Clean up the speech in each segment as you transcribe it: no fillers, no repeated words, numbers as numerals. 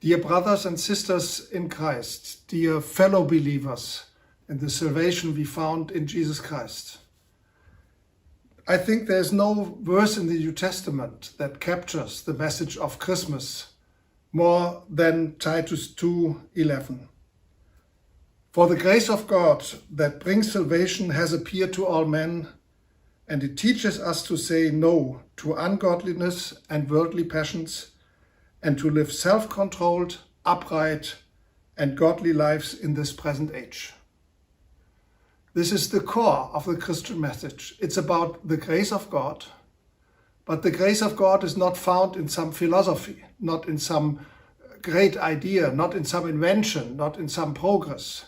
Dear brothers and sisters in Christ, dear fellow believers in the salvation we found in Jesus Christ, I think there's no verse in the New Testament that captures the message of Christmas more than Titus 2:11. For the grace of God that brings salvation has appeared to all men, and it teaches us to say no to ungodliness and worldly passions, and to live self-controlled, upright, and godly lives in this present age. This is the core of the Christian message. It's about the grace of God, but the grace of God is not found in some philosophy, not in some great idea, not in some invention, not in some progress.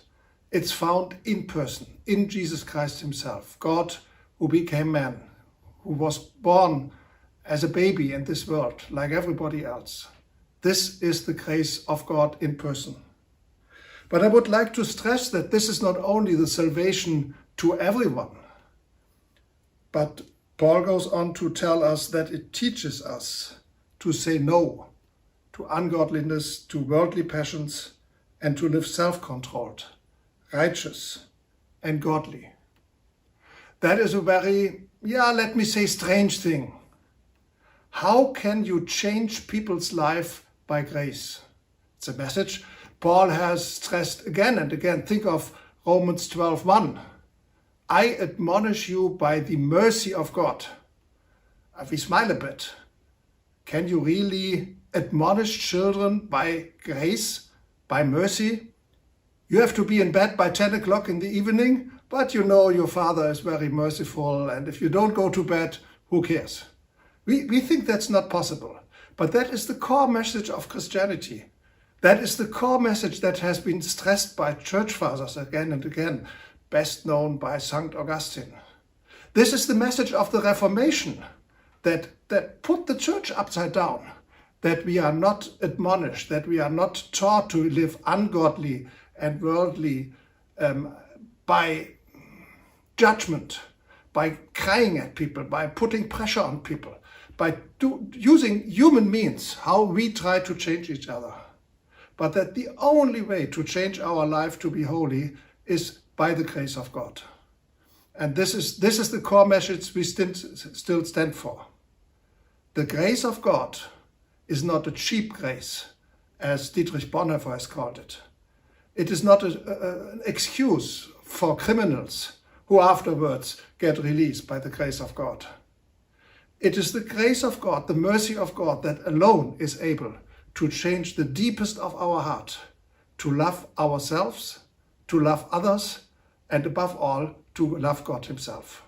It's found in person, in Jesus Christ himself, God who became man, who was born as a baby in this world like everybody else. This is the grace of God in person. But I would like to stress that this is not only the salvation to everyone, but Paul goes on to tell us that it teaches us to say no to ungodliness, to worldly passions, and to live self-controlled, righteous, and godly. That is a very, let me say, strange thing. How can you change people's life by grace? It's a message Paul has stressed again and again. Think of Romans 12:1. I admonish you by the mercy of God. We smile a bit. Can you really admonish children by grace, by mercy? You have to be in bed by 10 o'clock in the evening, but you know your father is very merciful, and if you don't go to bed, who cares? We think that's not possible. But that is the core message of Christianity. That is the core message that has been stressed by church fathers again and again, best known by St. Augustine. This is the message of the Reformation that put the church upside down, that we are not admonished, that we are not taught to live ungodly and worldly by judgment, by crying at people, by putting pressure on people, by using human means, how we try to change each other. But that the only way to change our life to be holy is by the grace of God. And this is the core message we still stand for. The grace of God is not a cheap grace, as Dietrich Bonhoeffer has called it. It is not an excuse for criminals who afterwards get released by the grace of God. It is the grace of God, the mercy of God, that alone is able to change the deepest of our heart, to love ourselves, to love others, and above all, to love God himself.